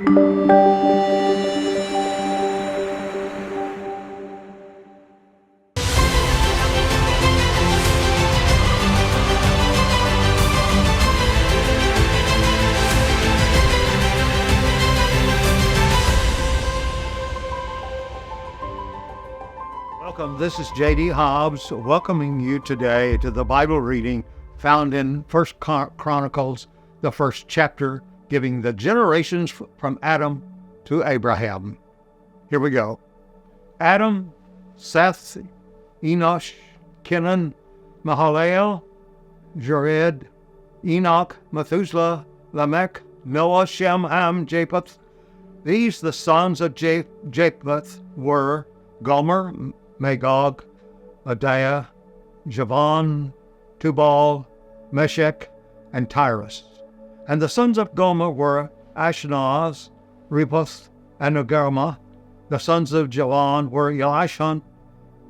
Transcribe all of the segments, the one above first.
Welcome, this is Jerry Hobbs welcoming you today to the Bible reading found in 1 Chronicles, the first chapter, giving the generations from Adam to Abraham. Here we go. Adam, Seth, Enosh, Kenan, Mahalalel, Jared, Enoch, Methuselah, Lamech, Noah, Shem, Ham, Japheth. These, the sons of Japheth, were Gomer, Magog, Adiah, Javan, Tubal, Meshech, and Tyrus. And the sons of Gomer were Ashkenaz, Rephath, and Ogerma. The sons of Javan were Elishon,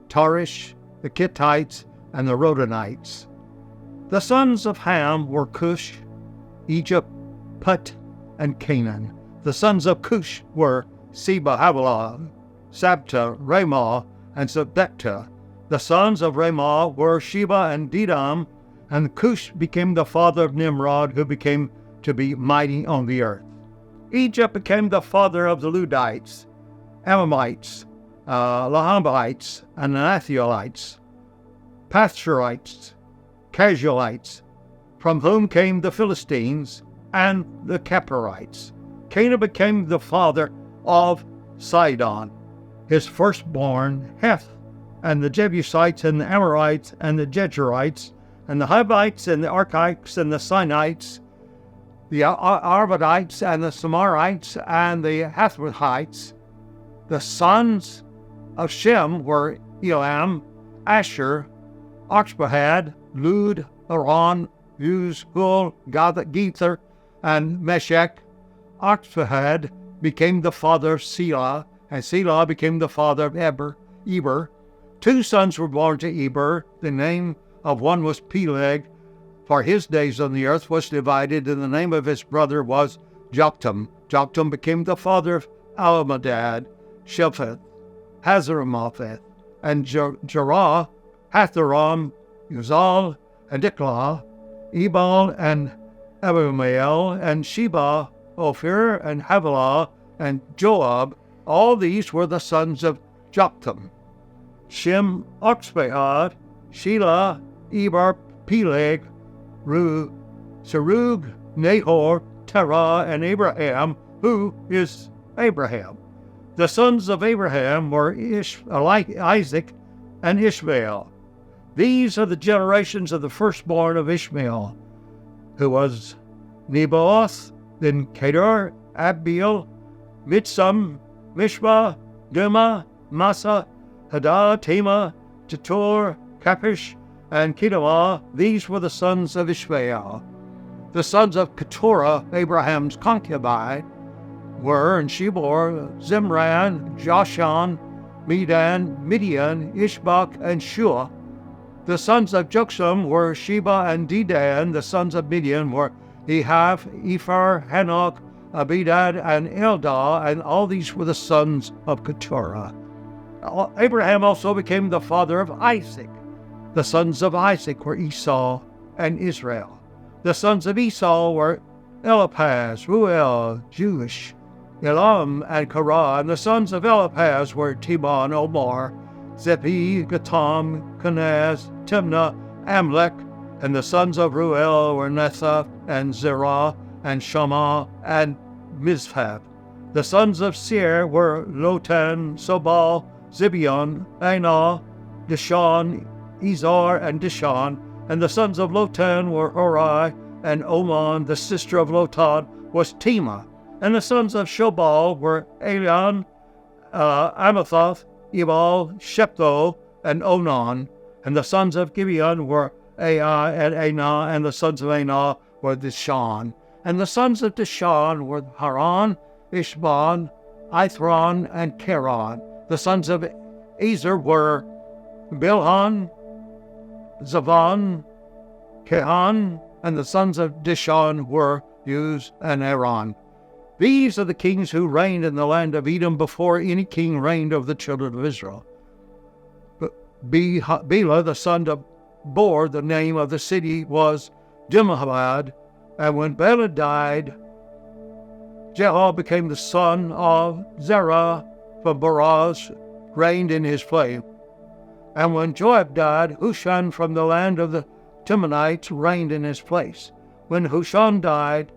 Tarish, the Kittites, and the Rodanites. The sons of Ham were Cush, Egypt, Put, and Canaan. The sons of Cush were Seba, Havilah, Sabta, Ramah, and Sabtecta. The sons of Ramah were Sheba and Dedam, and Cush became the father of Nimrod, who became to be mighty on the earth. Egypt became the father of the Ludites, Amamites, Lahamites, and Anathiolites, Pathshurites, Casualites, from whom came the Philistines and the Caporites. Canaan became the father of Sidon, his firstborn, Heth, and the Jebusites, and the Amorites, and the Jezreelites, and the Hivites, and the Archites, and the Sinites, the Arvadites, and the Samarites, and the Hathrathites. The sons of Shem were Elam, Asher, Oxbahad, Lud, Aran, Uz, Hul, Gether, and Meshech. Oxbahad became the father of Selah, and Selah became the father of Eber. Two sons were born to Eber. The name of one was Peleg, for his days on the earth was divided, and the name of his brother was Joktan. Joktan became the father of Almadad, Shepheth, Hazarmaveth, and Jerah, Hatharam, Uzal, and Diklah, Ebal, and Abimael, and Sheba, Ophir, and Havilah, and Joab. All these were the sons of Joktan. Shem, Oxbahad, Shelah, Eber, Peleg, Serug, Nahor, Terah, and Abraham, who is Abraham. The sons of Abraham were Isaac and Ishmael. These are the generations of the firstborn of Ishmael, who was Nebaioth, then Kedar, Abiel, Mitsam, Mishma, Duma, Massa, Hadar, Tema, Jetur, Kapish, and Kedemah. These were the sons of Ishmael. The sons of Keturah, Abraham's concubine, were, and she bore Zimran, Joshan, Medan, Midian, Ishbak, and Shua. The sons of Joksam were Sheba and Dedan. The sons of Midian were Ehav, Ephar, Hanok, Abidad, and Eldah, and all these were the sons of Keturah. Abraham also became the father of Isaac. The sons of Isaac were Esau and Israel. The sons of Esau were Eliphaz, Ruel, Jewish, Elam, and Korah. And the sons of Eliphaz were Timon, Omar, Zephi, Gatam, Kenaz, Timnah, Amalek. And the sons of Ruel were Netha, and Zerah, and Shammah, and Mizpah. The sons of Seir were Lotan, Sobal, Zibeon, Anah, Dishan, Ezar, and Dishan. And the sons of Lotan were Hori, and Oman. The sister of Lotan was Tema. And the sons of Shobal were Elian, Amathoth, Ebal, Shepto, and Onan. And the sons of Gibeon were Ai and Anah, and the sons of Anah were Dishan. And the sons of Dishan were Haran, Ishban, Ithron, and Keran. The sons of Ezer were Bilhan, Zavan, Kehan, and the sons of Dishan were Uz and Aran. These are the kings who reigned in the land of Edom before any king reigned over the children of Israel. But Bela, the son of Bor, the name of the city was Dimhabad. And when Bela died, Jehob became the son of Zerah from Boraz, reigned in his place. And when Joab died, Husham from the land of the Timonites reigned in his place. When Husham died,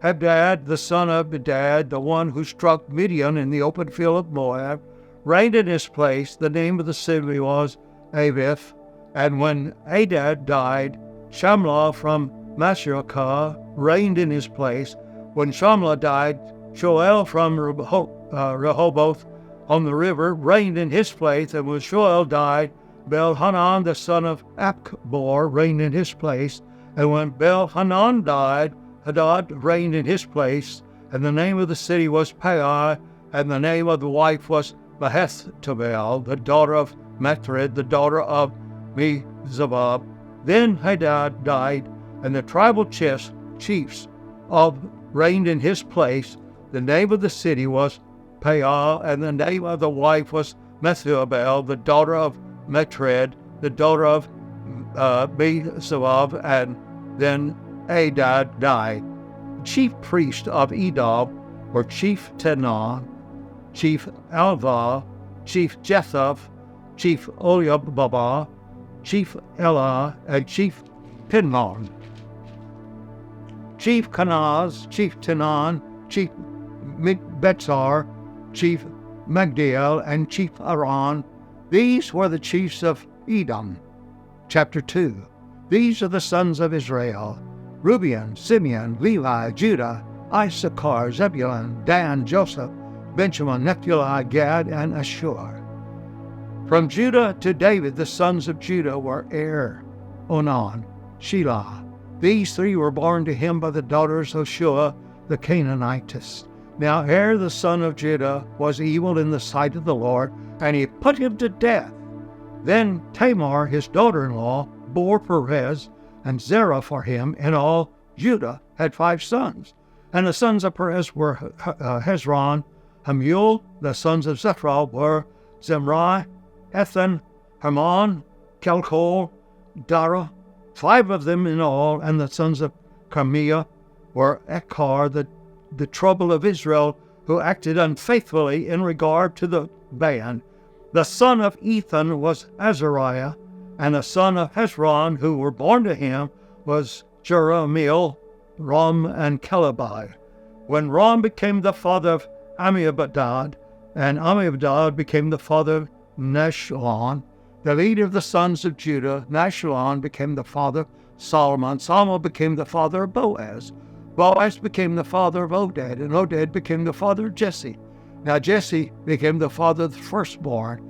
Hadad, the son of Bedad, the one who struck Midian in the open field of Moab, reigned in his place. The name of the city was Avith. And when Hadad died, Shamlah from Masrekah reigned in his place. When Shamlah died, Shoel from Rehoboth on the river reigned in his place. And when Shoel died, Bel-Hanan, the son of Akbor, reigned in his place. And when Bel-Hanan died, Hadad reigned in his place. And the name of the city was Pai, and the name of the wife was Mahestabel, the daughter of Matred, the daughter of Mezabab. Then Hadad died, and the tribal chiefs reigned in his place. The name of the city was Pai, and the name of the wife was Mezabel, the daughter of Matred, the daughter of Mezabab. And then Hadad died. Chief priests of Edom were Chief Tenah, Chief Alvah, Chief Jethup, Chief Oliababa, Chief Elah, and Chief Pinman. Chief Kanaz, Chief Tenan, Chief Betzar, Chief Magdiel, and Chief Aran. These were the chiefs of Edom. Chapter 2. These are the sons of Israel: Reuben, Simeon, Levi, Judah, Issachar, Zebulun, Dan, Joseph, Benjamin, Naphtali, Gad, and Ashur. From Judah to David, the sons of Judah were Onan, Shelah. These three were born to him by the daughters of Shua the Canaanitess. Now the son of Judah, was evil in the sight of the Lord, and he put him to death. Then Tamar, his daughter-in-law, bore Perez and Zerah for him. In all, Judah had 5 sons. And the sons of Perez were Hezron, Hamuel. The sons of Zethra were Zemrai, Ethan, Hermon, Kelkol, Dara, 5 of them in all. And the sons of Carmiah were Echar, the trouble of Israel, who acted unfaithfully in regard to the band. The son of Ethan was Azariah, and the son of Hezron, who were born to him, was Jerahmeel, Ram, and Calebai. When Ram became the father of Amminadab, and Amminadab became the father of Nahshon, the leader of the sons of Judah, Nahshon became the father of Solomon. Solomon became the father of Boaz. Boaz became the father of Oded, and Oded became the father of Jesse. Now Jesse became the father of the firstborn: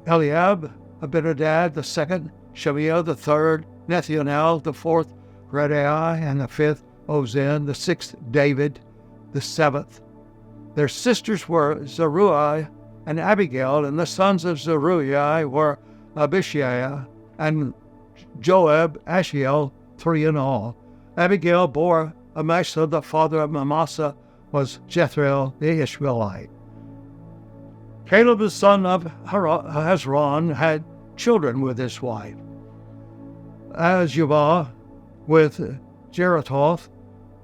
Eliab, Abinadab the second, Shemiah the third, Nethanel the fourth, Radai, and the fifth, Ozen, the sixth, David the seventh. Their sisters were Zeruiah and Abigail, and the sons of Zeruiah were Abishai and Joab, Ashiel, 3 in all. Abigail bore Amasa. The father of Amasa was Jethreel the Ishmaelite. Caleb, the son of Hezron, had children with his wife. Azubah with Jeratoth.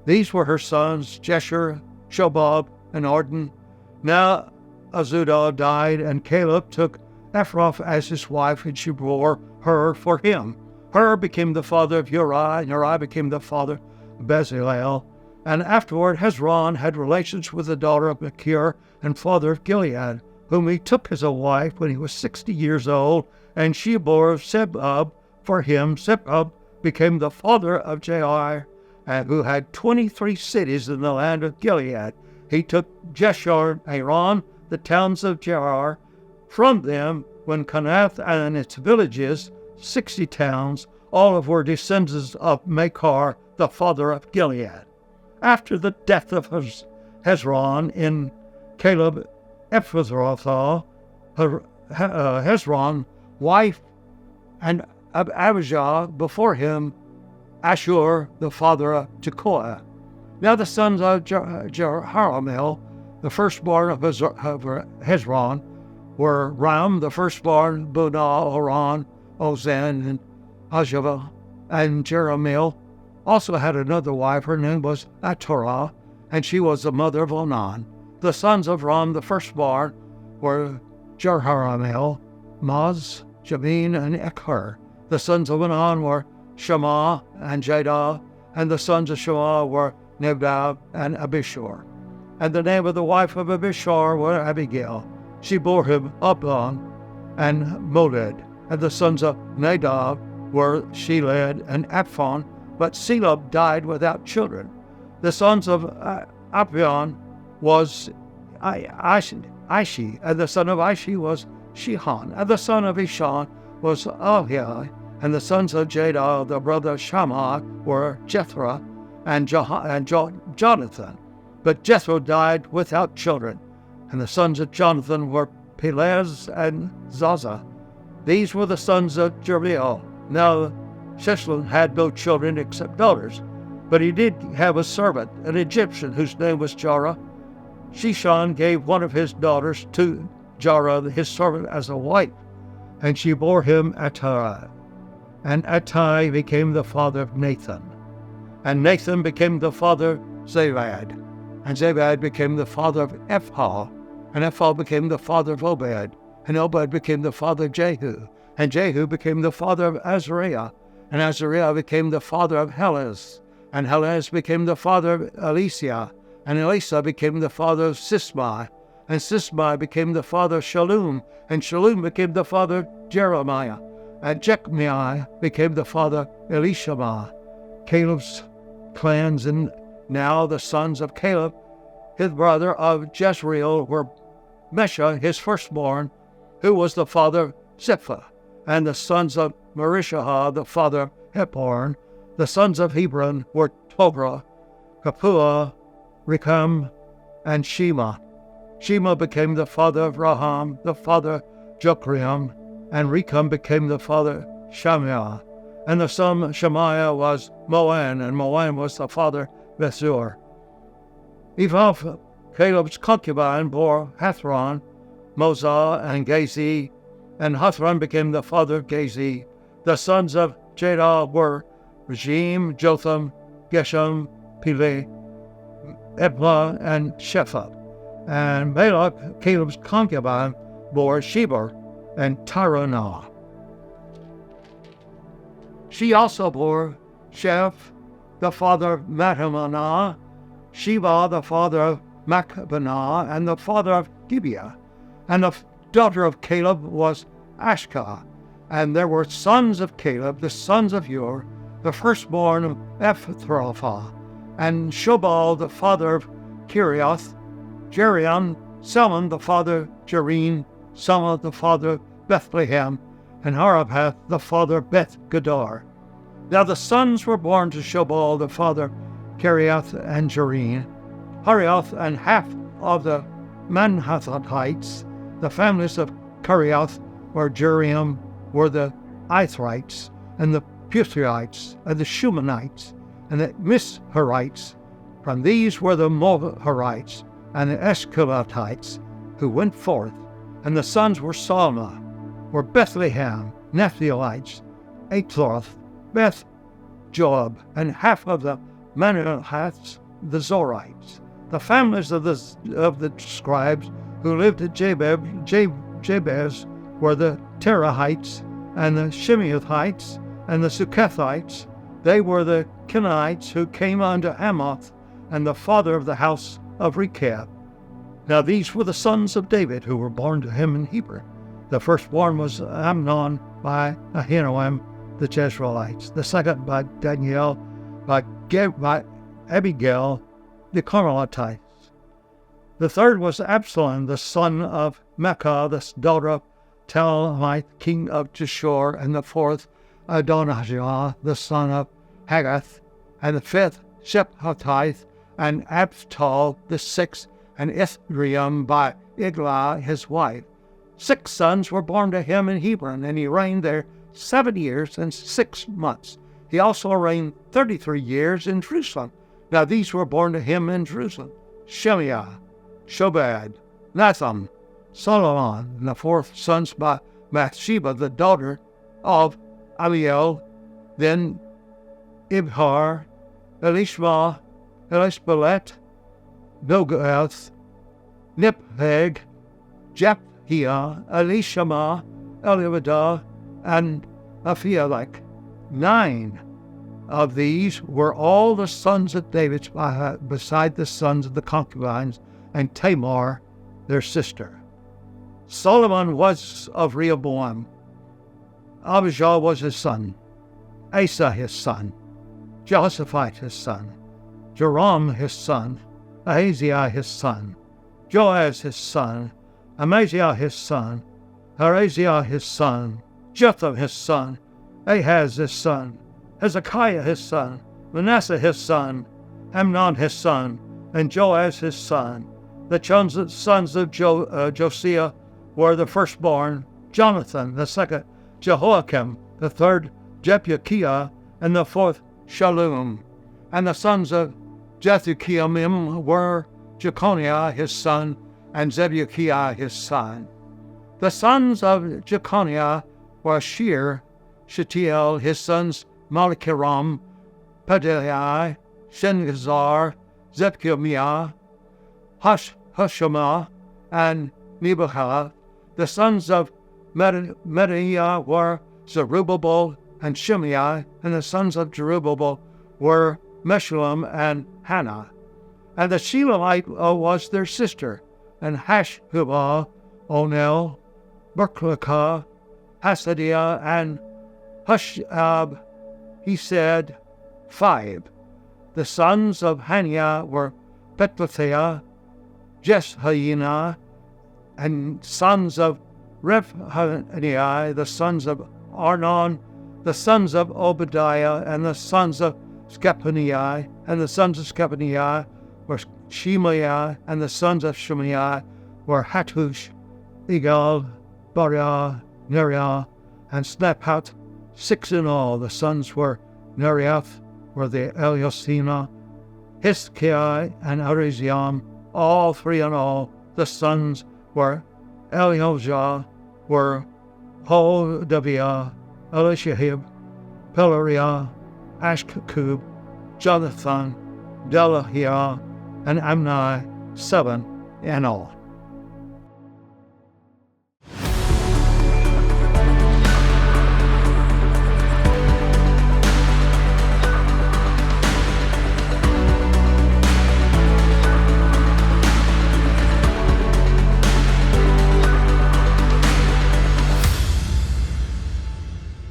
These were her sons, Jeshur, Shobab, and Arden. Now Azudah died, and Caleb took Ephrath as his wife, and she bore her for him. Hur became the father of Uri, and Uri became the father of Bezalel. And afterward Hezron had relations with the daughter of Machir, and father of Gilead, whom he took as a wife when he was 60 years old, and she bore Sebab for him. Sebab became the father of Jair, and who had 23 cities in the land of Gilead. He took Jeshur, Aaron, the towns of Jair, from them when Kenath and its villages, 60 towns, all of were descendants of Machir, the father of Gilead. After the death of Hezron in Caleb Ephrathah, Hezron, wife, and Abijah before him, Ashur, the father of Tekoa. Now the sons of Jehoramel, the firstborn of Hezron, were Ram, the firstborn, Bunah, Oran, Ozan, and Ajavah, and Jeremiel also had another wife. Her name was Atorah, and she was the mother of Onan. The sons of Ram, the firstborn, were Jehoramel, Maz, Jabin, and Eker. The sons of Onan were Shema and Jadah, and the sons of Shema were Nebdab and Abishur. And the name of the wife of Abishur was Abigail. She bore him Abdon and Moled. And the sons of Nadab were Sheled and Apphon, but Selab died without children. The sons of Aphion was Ishi, and the son of Ishi was Shihan, and the son of Ishan was Ahiah, and the sons of Jadah, the brother Shammah, were Jethro and Jonathan. But Jethro died without children, and the sons of Jonathan were Pelez and Zaza. These were the sons of Jeremiel. Now Sheshlon had no children except daughters, but he did have a servant, an Egyptian, whose name was Jarah. Sheshan gave one of his daughters to Jarah, his servant, as a wife, and she bore him Attai. And Attai became the father of Nathan. And Nathan became the father of Zabad. And Zabad became the father of Ephah. And Ephah became the father of Obed. And Obed became the father of Jehu. And Jehu became the father of Azariah. And Azariah became the father of Helez. And Helez became the father of Elisha. And Elisha became the father of Sismai. And Sismai became the father of Shallum. And Shallum became the father of Jeremiah. And Jechmiah became the father of Elishama. Caleb's clans, and now the sons of Caleb, his brother of Jezreel, were Mesha, his firstborn, who was the father of Zipha. And the sons of Marishah, the father of Hepborn. The sons of Hebron were Tobrah, Kapua, Recham, and Shema. Shema became the father of Raham, the father of Jokream, and Recham became the father of Shamiah. And the son of Shemaiah was Moan, and Moan was the father of Bethzur. Ephah, Caleb's concubine, bore Hathron, Mozah, and Gazi, and Hathron became the father of Gazi. The sons of Jadah were Regim, Jotham, Geshem, Pele, Eblah, and Shephah. And Balak, Caleb's concubine, bore Sheber and Taranah. She also bore Sheph, the father of Mathamanah, Sheba, the father of Machbenah, and the father of Gibeah. And the daughter of Caleb was Ashkah. And there were sons of Caleb, the sons of Ur, the firstborn of Ephrathah, and Shobal, the father of Kiriath, Jeriam, Salmon, the father of Jereen, Salmon, the father of Bethlehem, and Harapath, the father of Beth-Gadar. Now the sons were born to Shobal, the father of Kiriath and Jereen, Hariath, and half of the Manhathites. The families of Kiriath or Jeriam were the Ithrites, and the Puthrites, and the Shumanites, and the Misharites. From these were the Moharites, and the Eskelatites, who went forth. And the sons were Salma, were Bethlehem, Nephielites, Atroth, Beth Joab, and half of the Manahathites, the Zorites. The families of the scribes who lived at Jabez were the Terahites, and the Shimeathites, and the Sukathites. They were the Kenites who came unto Hamath, and the father of the house of Rechab. Now these were the sons of David who were born to him in Hebron. The firstborn was Amnon by Ahinoam the Jezreelites, the second by Daniel, by Abigail the Carmelitites. The third was Absalom, the son of Maacah, the daughter of Talmai, king of Geshur, and the fourth Adonijah, the son of Haggath, and the fifth Shephatiah, and Abtal, the sixth, and Ithream by Eglah, his wife. 6 sons were born to him in Hebron, and he reigned there 7 years and 6 months. He also reigned 33 years in Jerusalem. Now these were born to him in Jerusalem: Shemaiah, Shobad, Natham, Solomon, and the fourth sons by Bathsheba, the daughter of Abiel, then Ibhar, Elishma, Elishbalet, Bilgath, Nipheg, Japhia, Elishama, Eliadah, and Aphielech. 9 of these were all the sons of David beside the sons of the concubines, and Tamar, their sister. Solomon was of Rehoboam. Abijah was his son, Asa his son, Jehoshaphat his son, Joram his son, Ahaziah his son, Joaz his son, Amaziah his son, Haraziah his son, Jotham his son, Ahaz his son, Hezekiah his son, Manasseh his son, Amnon his son, and Joaz his son. The sons of Josiah were the firstborn: Jonathan, the second Jehoiakim, the third Jephkiah, and the fourth Shallum. And the sons of Jethukiamim were Jeconiah his son, and Zebukiah his son. The sons of Jeconiah were Shear, Shetiel, his sons Malchiram, Pedaiah, Shengazar, Zebkiah, Hushama, and Nebuchadnezzar. The sons of Medaiah were Zerubbabel and Shimei, and the sons of Zerubbabel were Meshullam and Hannah. And the Shelamite was their sister, and Hashubah, Onel, Berklakah, Hasadiah, and Hushab. He said 5. The sons of Haniah were Petlathiah, Jeshhainah, and sons of Rephaniah, the sons of Arnon, the sons of Obadiah, and the sons of Skephaniah, and the sons of Skephaniah were Shemaiah, and the sons of Shemaiah were Hattush, Igal, Bariah, Neriah, and Snaphat. 6 in all. The sons were Neriath, were the Eliosina, Hiskiah, and Ariziam. All 3 in all. The sons were Eliojah, were Hodaviah, Elishahib, Pelariah, Ashkakub, Jonathan, Delahiah, and Amni. 7 in all.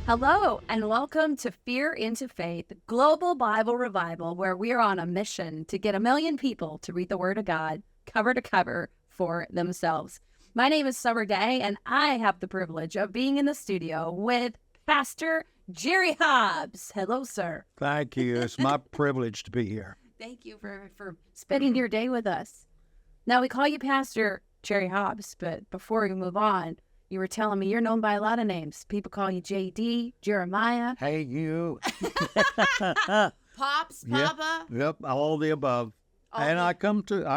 Hello, and welcome to Fear into Faith, Global Bible Revival, where we're on a mission to get 1 million people to read the Word of God cover to cover for themselves. My name is Summer Day, and I have the privilege of being in the studio with Pastor Jerry Hobbs. Hello, sir. Thank you. It's my privilege to be here. Thank you for spending your day with us. Now, we call you Pastor Jerry Hobbs, but before we move on, you were telling me you're known by a lot of names. People call you JD, Jeremiah. Hey, you. Pops, Papa. Yep, all the above. And I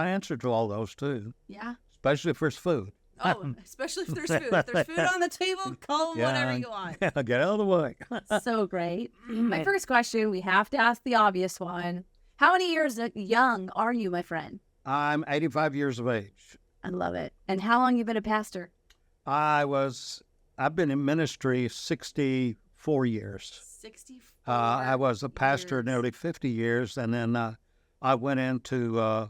answer to all those too. Yeah. Especially if there's food. Oh, especially if there's food. If there's food on the table, call them whatever you want. Get out of the way. So great. My first question, we have to ask the obvious one. How many years young are you, my friend? I'm 85 years of age. I love it. And how long you been a pastor? I've been in ministry 64 years. 64 I was a pastor years. nearly 50 years, and then I went into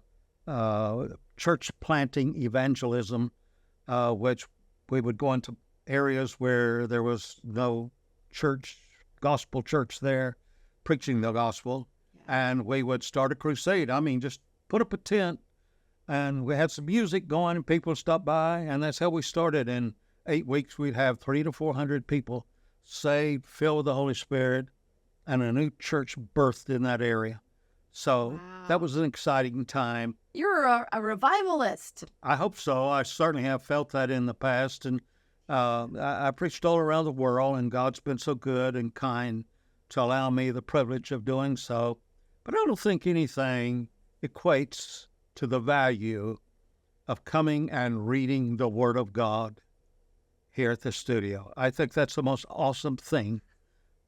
church planting evangelism, which we would go into areas where there was no gospel church there, preaching the gospel, and we would start a crusade. I mean, just put up a tent, and we had some music going, and people stopped by, and that's how we started. In 8 weeks, we'd have 300 to 400 people saved, filled with the Holy Spirit, and a new church birthed in that area. So that was an exciting time. You're a revivalist. I hope so. I certainly have felt that in the past, and I preached all around the world, and God's been so good and kind to allow me the privilege of doing so. But I don't think anything equates to the value of coming and reading the Word of God here at the studio. I think that's the most awesome thing.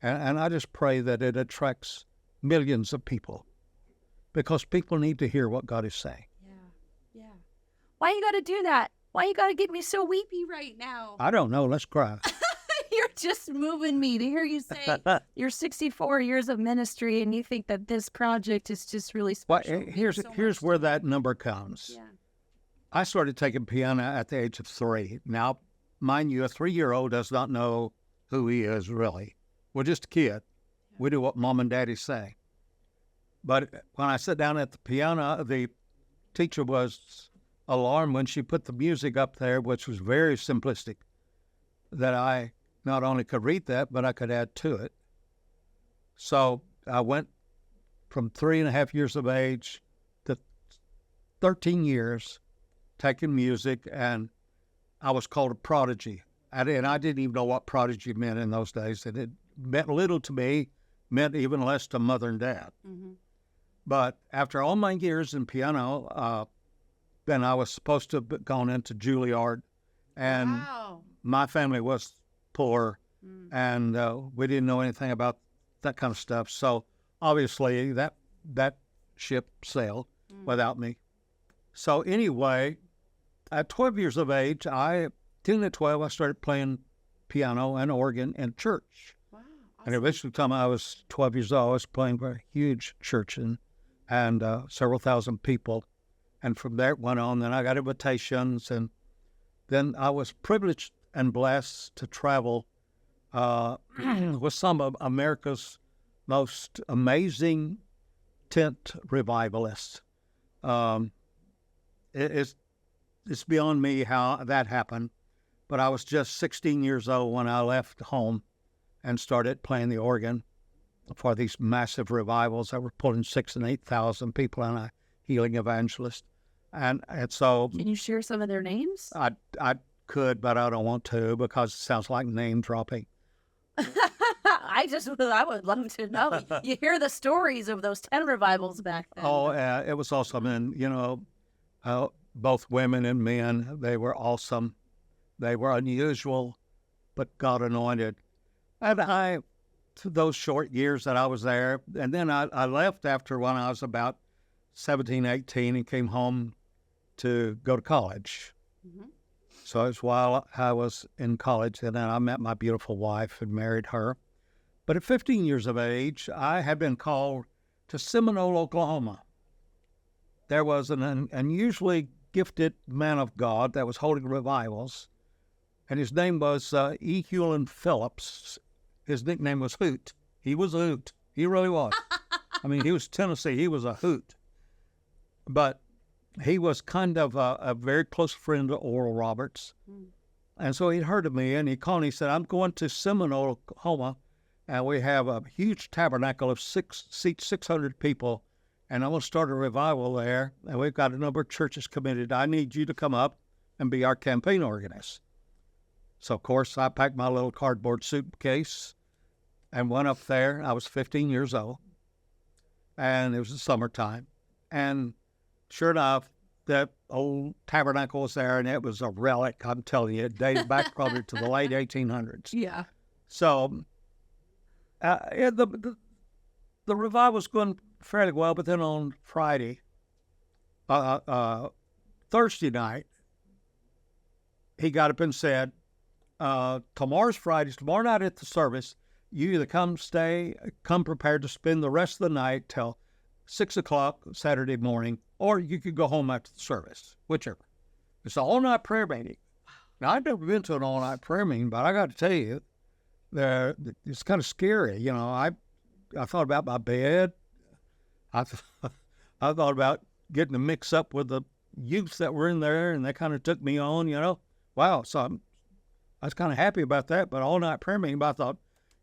And I just pray that it attracts millions of people, because people need to hear what God is saying. Yeah. Why you got to do that? Why you got to get me so weepy right now? I don't know. Let's cry. You're just moving me to hear you say you're 64 years of ministry and you think that this project is just really special. Well, here's where that number comes. Yeah. I started taking piano at the age of 3. Now, mind you, a 3-year-old does not know who he is, really. We're just a kid. We do what mom and daddy say. But when I sat down at the piano, the teacher was alarmed when she put the music up there, which was very simplistic, that I not only could read that, but I could add to it. So I went from 3.5 years of age to 13 years taking music, and I was called a prodigy. And I didn't even know what prodigy meant in those days. And it meant little to me, meant even less to mother and dad. Mm-hmm. But after all my years in piano, then I was supposed to have gone into Juilliard. And my family was poor, and we didn't know anything about that kind of stuff. So obviously that ship sailed without me. So anyway, at 12 years of age, 10 to 12, I started playing piano and organ in church. Wow, awesome. And eventually, by the time I was 12 years old, I was playing for a huge church and several thousand people. And from there it went on. Then I got invitations, and then I was privileged and blessed to travel with some of America's most amazing tent revivalists. It's beyond me how that happened, but I was just 16 years old when I left home and started playing the organ for these massive revivals that were pulling 6,000 and 8,000 people, and a healing evangelist. And so, can you share some of their names? I could, but I don't want to, because it sounds like name dropping. I would love to know. You hear the stories of those 10 revivals back then. Oh, it was awesome. And, both women and men, they were awesome. They were unusual, but God anointed. And those short years that I was there, and then I left after when I was about 17, 18, and came home to go to college. Mm-hmm. So it's while I was in college, and then I met my beautiful wife and married her. But at 15 years of age, I had been called to Seminole, Oklahoma. There was an unusually gifted man of God that was holding revivals, and his name was E. Hewlin Phillips. His nickname was Hoot. He was a hoot. He really was. I mean, he was Tennessee. He was a hoot. But he was kind of a very close friend of Oral Roberts. And so he'd heard of me, and he called and he said, I'm going to Seminole, Oklahoma, and we have a huge tabernacle of 600 people, and I'm going to start a revival there, and we've got a number of churches committed. I need you to come up and be our campaign organist. So, of course, I packed my little cardboard suitcase and went up there. I was 15 years old, and it was the summertime. And sure enough, that old tabernacle was there, and it was a relic, I'm telling you. It dated back probably to the late 1800s. Yeah. So the revival was going fairly well, but then on Friday, Thursday night, he got up and said, tomorrow's Friday, tomorrow night at the service, you either come prepared to spend the rest of the night till 6 o'clock Saturday morning, or you could go home after the service, whichever. It's an all-night prayer meeting. Now, I've never been to an all-night prayer meeting, but I got to tell you, it's kind of scary. I thought about my bed. I thought about getting to mix up with the youth that were in there, and they kind of took me on, Wow, so I was kind of happy about that, but all-night prayer meeting, but I thought,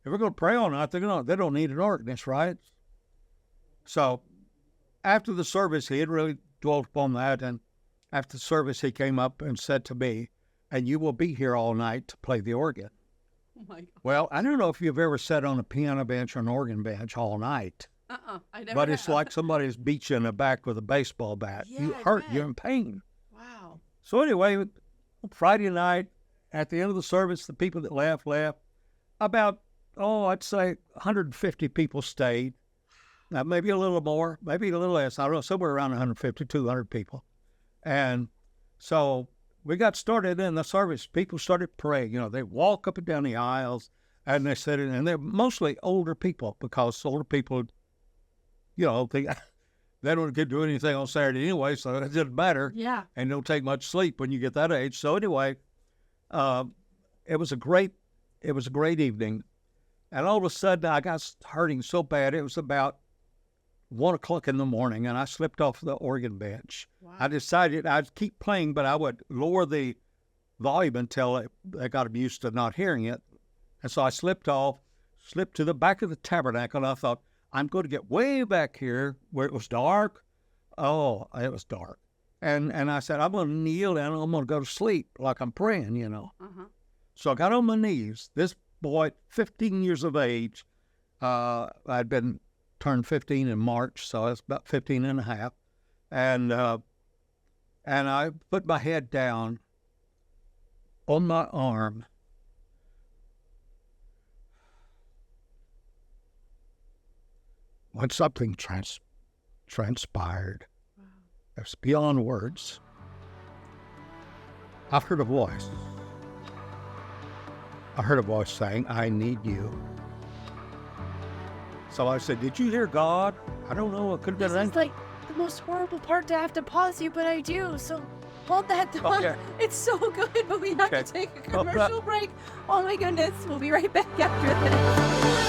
if we're going to pray all night, they don't need an organist, right? So after the service, he had really dwelt upon that, and after the service, he came up and said to me, and you will be here all night to play the organ. Oh, my God. Well, I don't know if you've ever sat on a piano bench or an organ bench all night. I never but it's have. like somebody's beat you in the back with a baseball bat. Yeah, You I hurt, bet. you're in pain. Wow. So anyway, Friday night, at the end of the service, the people that left. About, I'd say 150 people stayed. Now, maybe a little more, maybe a little less. I don't know, somewhere around 150, 200 people. And so we got started in the service. People started praying. They walk up and down the aisles, and they said, and they're mostly older people, because older people, they don't get to do anything on Saturday anyway, so it doesn't matter. Yeah. And don't take much sleep when you get that age. So anyway, it was a great evening. And all of a sudden, I got hurting so bad. It was about 1 o'clock in the morning, and I slipped off the organ bench. Wow. I decided I'd keep playing, but I would lower the volume until I got used to not hearing it. And so I slipped to the back of the tabernacle, and I thought, I'm going to get way back here where it was dark. Oh, it was dark. And I said, I'm going to kneel and I'm going to go to sleep like I'm praying, Uh-huh. So I got on my knees. This boy, 15 years of age, I'd been turned 15 in March, so it's about 15 and a half. And I put my head down on my arm. When something transpired, Wow. it was beyond words. I heard a voice. I heard a voice saying, I need you. So I said, did you hear God? I don't know. It could have been This is anything. like the most horrible part to have to pause you, but I do. So hold that thought. Okay. It's so good, but we have Okay. to take a commercial break. Oh my goodness. We'll be right back after this.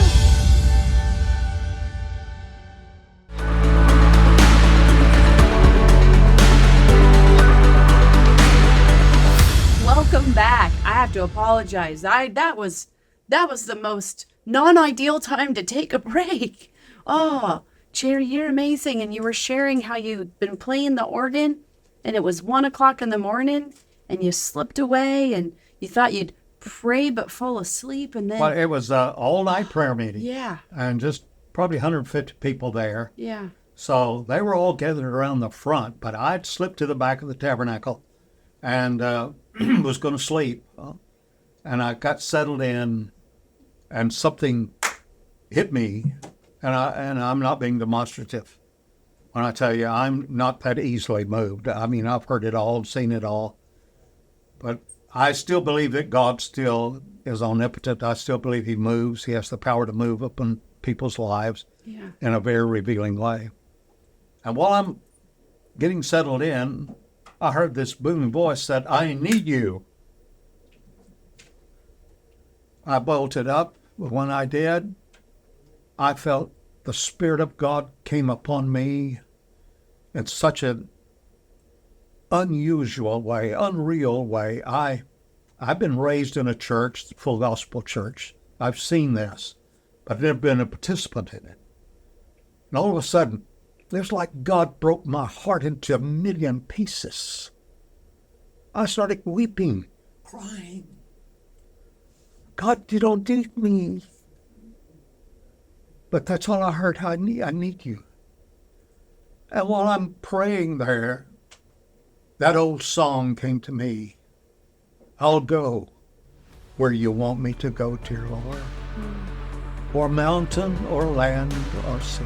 Welcome back. I have to apologize. That was the most non-ideal time to take a break. Oh, Jerry, you're amazing. And you were sharing how you'd been playing the organ, and it was 1 o'clock in the morning, and you slipped away, and you thought you'd pray but fall asleep, and then Well, it was an all-night prayer meeting. yeah, And just probably 150 people there. yeah, So they were all gathered around the front, but I'd slipped to the back of the tabernacle and was going to sleep. And I got settled in, and something hit me, and I'm not being demonstrative when I tell you I'm not that easily moved. I mean, I've heard it all, seen it all, but I still believe that God still is omnipotent. I still believe he moves. He has the power to move upon people's lives yeah. in a very revealing way. And while I'm getting settled in, I heard this booming voice said, I need you. I bolted up. When I did, I felt the Spirit of God came upon me in such an unusual way, unreal way. I've been raised in a church, full gospel church. I've seen this, but I've never been a participant in it. And all of a sudden, it was like God broke my heart into a million pieces. I started weeping, crying. God, you don't need me. But that's all I heard. I need you. And while I'm praying there, that old song came to me. I'll go where you want me to go, dear Lord. Or mountain, or land, or sea.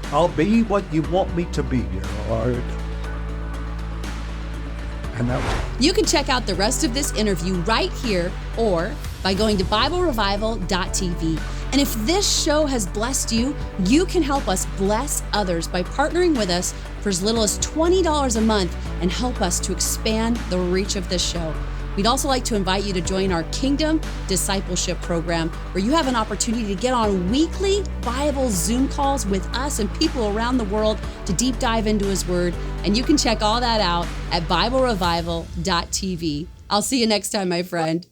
I'll be what you want me to be, dear Lord. And that was You can check out the rest of this interview right here or by going to BibleRevival.tv. And if this show has blessed you, you can help us bless others by partnering with us for as little as $20 a month and help us to expand the reach of this show. We'd also like to invite you to join our Kingdom Discipleship Program, where you have an opportunity to get on weekly Bible Zoom calls with us and people around the world to deep dive into His Word. And you can check all that out at BibleRevival.tv. I'll see you next time, my friend.